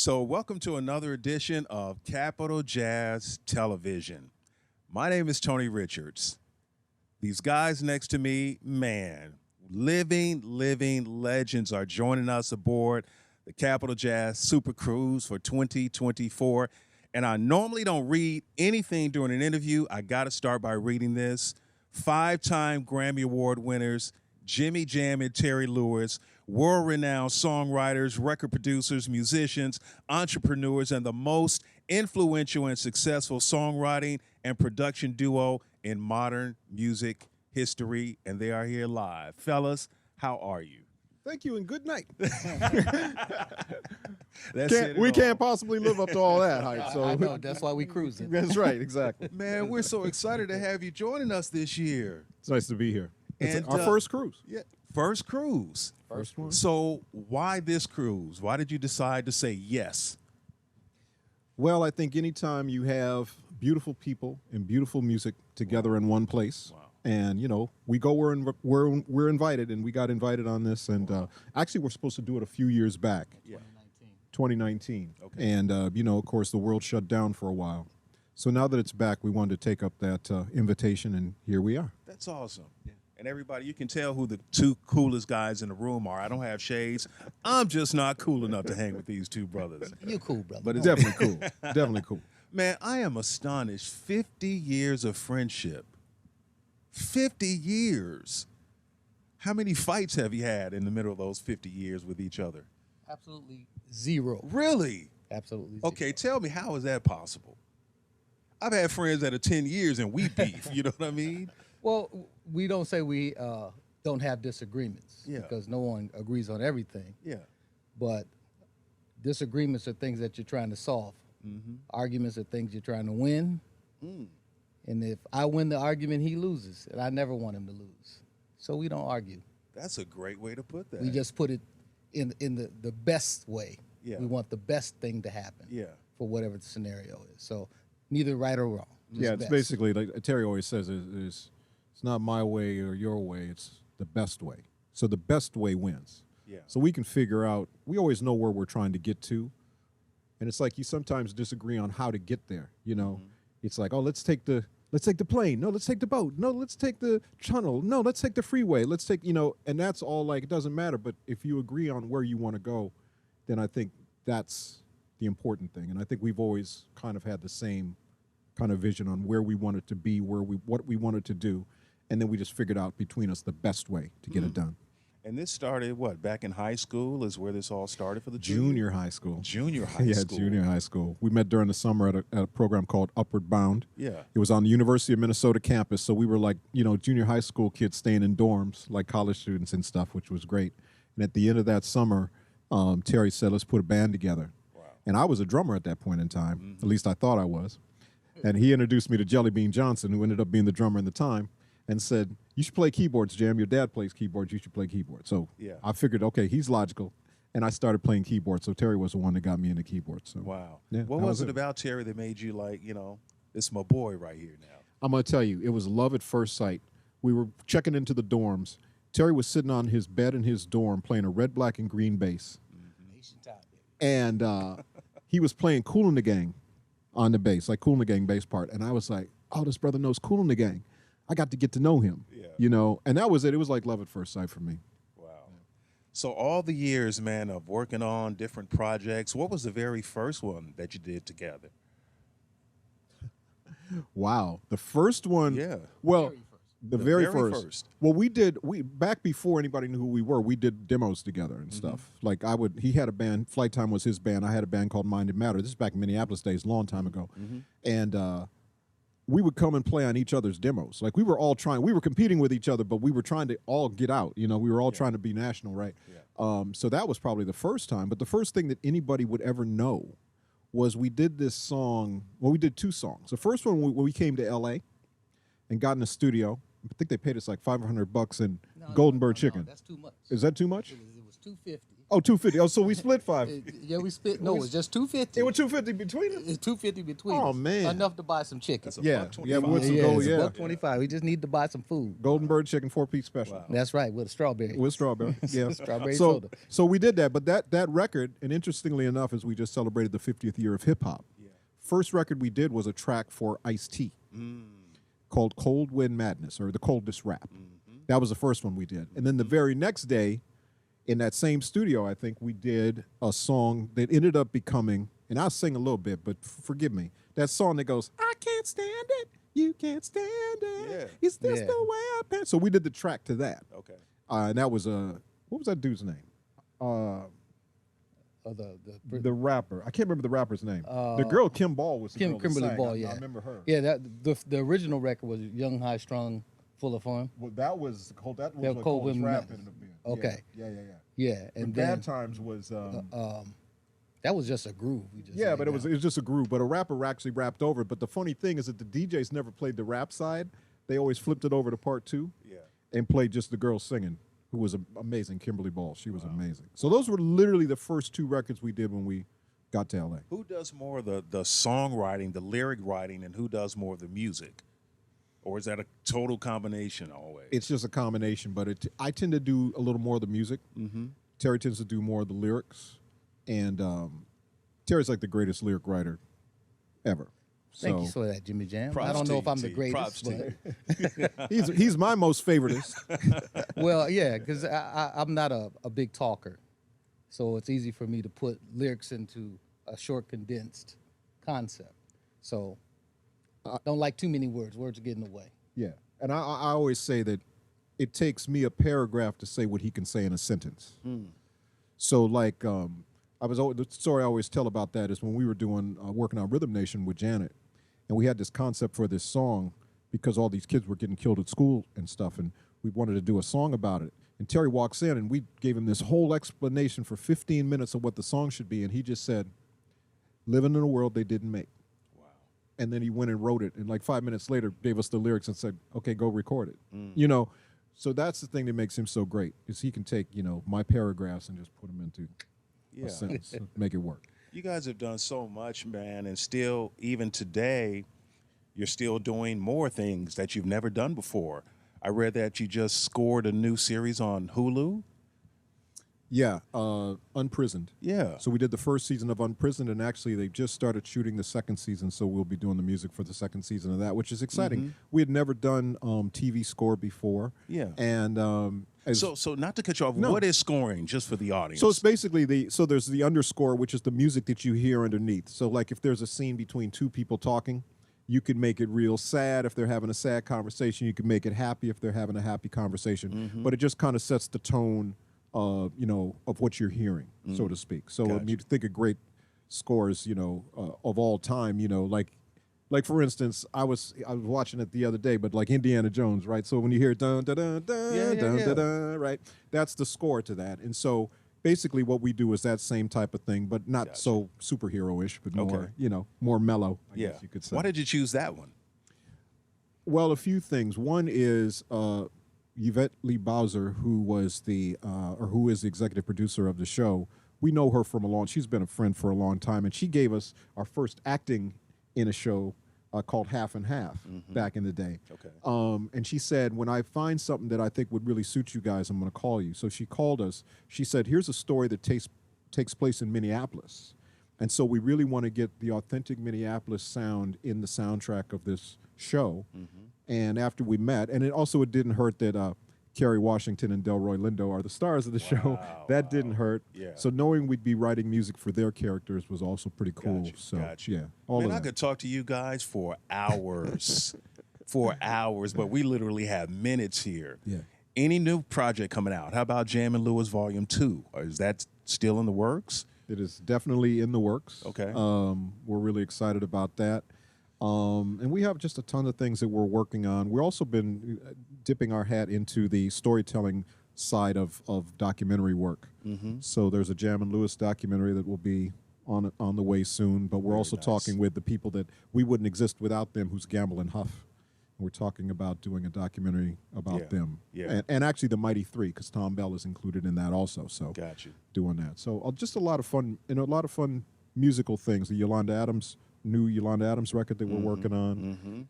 So, welcome to another edition of Capital Jazz Television. My name is Tony Richards. These guys next to me, man, living legends are joining us aboard the Capital Jazz SuperCruise for 2024. And I normally don't read anything during an interview. I got to start by reading this. Five-time Grammy Award winners, Jimmy Jam and Terry Lewis, world-renowned songwriters, record producers, musicians, entrepreneurs, and the most influential and successful songwriting and production duo in modern music history, and they are here live. Fellas, how are you? Thank you and good night. We can't possibly live up to all that hype. So I know, that's why we cruising. that's right, exactly. Man, we're so excited to have you joining us this year. It's nice to be here. It's And, our first cruise. Yeah, first cruise. First one. So why this cruise? Why did you decide to say yes? Well, I think anytime you have beautiful people and beautiful music together in one place, and we go where we're invited, and we got invited on this, and actually we're supposed to do it a few years back. Yeah. 2019. Okay. And of course, the world shut down for a while. So now that it's back, we wanted to take up that invitation, and here we are. That's awesome. Yeah. And everybody, you can tell who the two coolest guys in the room are. I don't have shades. I'm just not cool enough to hang with these two brothers. You cool, brother. But it's Definitely cool. Definitely cool. Man, I am astonished. 50 years of friendship. 50 years. How many fights have you had in the middle of those 50 years with each other? Absolutely zero. Really? Absolutely zero. Okay, tell me, how is that possible? I've had friends that are 10 years and we beef. You know what I mean? Well, we don't say we don't have disagreements Yeah. because no one agrees on everything. Yeah. But disagreements are things that you're trying to solve. Mm-hmm. Arguments are things you're trying to win. And if I win the argument, he loses. And I never want him to lose. So we don't argue. That's a great way to put that. We just put it in the best way. Yeah. We want the best thing to happen for whatever the scenario is. So neither right or wrong. just Yeah, it's best. basically like Terry always says, it's not my way or your way, it's the best way. So the best way wins. Yeah. So we can figure out, we always know where we're trying to get to. And it's like you sometimes disagree on how to get there, It's like, oh, let's take the plane. No, let's take the boat. No, let's take the tunnel. No, let's take the freeway. Let's take, and that's all, like, it doesn't matter. But if you agree on where you want to go, then I think that's the important thing. And I think we've always kind of had the same kind of vision on where we wanted to be, what we wanted to do. And then we just figured out between us the best way to get it done. And this started, back in high school is where this all started for the two of you? Junior high school. Junior high Yeah, school. junior high school. We met during the summer at a program called Upward Bound. Yeah. It was on the University of Minnesota campus, so we were like, junior high school kids staying in dorms, like college students and stuff, which was great. And at the end of that summer, Terry said, let's put a band together. Wow. And I was a drummer at that point in time. At least I thought I was. And he introduced me to Jelly Bean Johnson, who ended up being the drummer in the time, and said, you should play keyboards, Jam. Your dad plays keyboards. You should play keyboards. So Yeah. I figured, okay, he's logical. And I started playing keyboards. So Terry was the one that got me into keyboards. So Wow. Yeah, What that was was it it. about Terry that made you like, this is my boy right here now? I'm going to tell you, it was love at first sight. We were checking into the dorms. Terry was sitting on his bed in his dorm playing a red, black, and green bass. Nation time, baby. And he was playing Kool and the Gang on the bass, like Kool and the Gang bass part. And I was like, oh, this brother knows Kool and the Gang. I got to get to know him, And that was it. It was like love at first sight for me. Wow. So all the years, man, of working on different projects, what was the very first one that you did together? Wow. The first one. Yeah. Well, Very first. the The very, very first. first. Well, we back before anybody knew who we were, we did demos together and stuff. Like he had a band, Flight Time was his band. I had a band called Mind and Matter. This is back in Minneapolis days, a long time ago. And we would come and play on each other's demos. Like we were competing with each other, but we were trying to all get out. We were all trying to be national, right? Yeah. So that was probably the first time. But the first thing that anybody would ever know was we did this song. Well, we did two songs. The first one, when we came to L.A. and got in the studio, I think they paid us like $500 in Golden Bird chicken. That's too much. Is that too much? It was $250. Oh, 250. Oh, so we split 5. Yeah, we split. No, it's just 250. It was 250 between us. It's 250 between Oh, us. man. Enough to buy some chicken. That's a Yeah, buck yeah, 25. we went to yeah, go, it's yeah. $1.25. We just need to buy some food. Golden Bird chicken 4-piece special. Wow. That's right, with a strawberry. With strawberry. Yeah. Strawberry so, soda. So we did that, but that record, and interestingly enough, as we just celebrated the 50th year of hip hop, first record we did was a track for Ice-T called Cold Wind Madness, or the Coldest Rap. That was the first one we did. And then the very next day, in that same studio, I think we did a song that ended up becoming, and I'll sing a little bit, but forgive me, that song that goes, I can't stand it, you can't stand it, Yeah. is this Yeah. the way I pass? So we did the track to that. Okay. And that was, what was that dude's name? The rapper. I can't remember the rapper's name. The girl, Kim Ball, was the girl that Kimberly sang. Ball, I yeah. remember her. Yeah, the original record was Young, High, Strong, Full of Fun. Well, that was Yeah, what Cold Coldest Wind Rap Madness. ended up being. Okay. Yeah. Yeah, And and Bad then Times was. that was just a groove. We just Yeah, laid but it was down. just a groove. But a rapper actually rapped over it. But the funny thing is that the DJs never played the rap side. They always flipped it over to part 2 and played just the girl singing, who was amazing, Kimberly Ball. She was amazing. So those were literally the first 2 records we did when we got to LA. Who does more of the songwriting, the lyric writing, and who does more of the music? Or is that a total combination always? It's just a combination, but I tend to do a little more of the music. Terry tends to do more of the lyrics. And Terry's like the greatest lyric writer ever. Thank So you for that, Jimmy Jam. Props I don't to know you, if I'm the T. Props greatest, to but he's my most favoritist. well, yeah, because I'm not a big talker, so it's easy for me to put lyrics into a short, condensed concept. So I don't like too many words. Words get in the way. Yeah. And I always say that it takes me a paragraph to say what he can say in a sentence. So like the story I always tell about that is when we were doing working on Rhythm Nation with Janet, and we had this concept for this song because all these kids were getting killed at school and stuff, and we wanted to do a song about it. And Terry walks in, and we gave him this whole explanation for 15 minutes of what the song should be, and he just said, "Living in a world they didn't make." Wow. And then he went and wrote it, and like 5 minutes later gave us the lyrics and said, "Okay, go record it." You know, so that's the thing that makes him so great is he can take my paragraphs and just put them into a sentence, and make it work. You guys have done so much, man, and still, even today, you're still doing more things that you've never done before. I read that you just scored a new series on Hulu. Yeah, Unprisoned. Yeah. So we did the first season of Unprisoned, and actually they just started shooting the second season, so we'll be doing the music for the second season of that, which is exciting. We had never done TV score before. Yeah. And So not to cut you off, No. what is scoring, just for the audience? so it's basically there's the underscore, which is the music that you hear underneath. So like if there's a scene between 2 people talking, you can make it real sad if they're having a sad conversation. You can make it happy if they're having a happy conversation. But it just kind of sets the tone of what you're hearing, so to speak. So Gotcha. you think of great scores, of all time, like for instance, I was watching it the other day, but like Indiana Jones, right? So when you hear dun dun dun dun Yeah, dun yeah. dun dun, right? That's the score to that. And so basically what we do is that same type of thing, but not Gotcha. so superhero-ish, but more, Okay. more mellow, I yeah. guess you could say. Why did you choose that one? Well, a few things. One is Yvette Lee Bowser, who is the executive producer of the show. We know her from she's been a friend for a long time, and she gave us our first acting in a show called Half and Half back in the day. Okay. And she said, when I find something that I think would really suit you guys, I'm going to call you. So she called us. She said, here's a story that takes place in Minneapolis. And so we really want to get the authentic Minneapolis sound in the soundtrack of this show. And after we met, and it didn't hurt that Kerry Washington and Delroy Lindo are the stars of the show. That didn't hurt. Yeah. So knowing we'd be writing music for their characters was also pretty cool. Gotcha, So gotcha. yeah, all Man, of I that. could talk to you guys for hours, but we literally have minutes here. Yeah. Any new project coming out? How about Jam and Lewis Volume 2? Or is that still in the works? It is definitely in the works. Okay. We're really excited about that. And we have just a ton of things that we're working on. We've also been dipping our hat into the storytelling side of documentary work. So there's a Jam and Lewis documentary that will be on the way soon, but we're also nice. talking with the people that we wouldn't exist without them, who's Gamble and Huff. We're talking about doing a documentary about Yeah. them. Yeah. And actually the Mighty Three, because Tom Bell is included in that also. So Got you. doing that. So just a lot of fun, a lot of fun musical things. The new Yolanda Adams record that we're working on. Mm-hmm.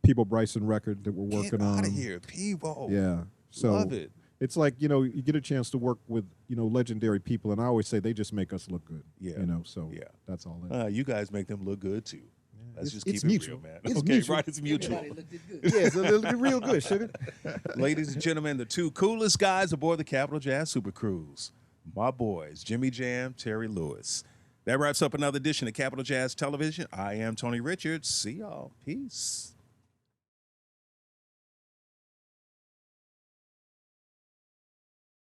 Peebo Bryson record that we're working Get on. out of here, Peebo. Yeah. So Love it. it's like, you get a chance to work with, legendary people. And I always say they just make us look good. Yeah. So Yeah. that's all it is. You guys make them look good too. Let's just keep it's it mutual. real, man. It's okay, mutual. right? It's mutual. Everybody looked it good. Yeah, it's a little real good, sugar. Ladies and gentlemen, the two coolest guys aboard the Capital Jazz Super Cruise, my boys, Jimmy Jam, Terry Lewis. That wraps up another edition of Capital Jazz Television. I am Tony Richards. See y'all. Peace.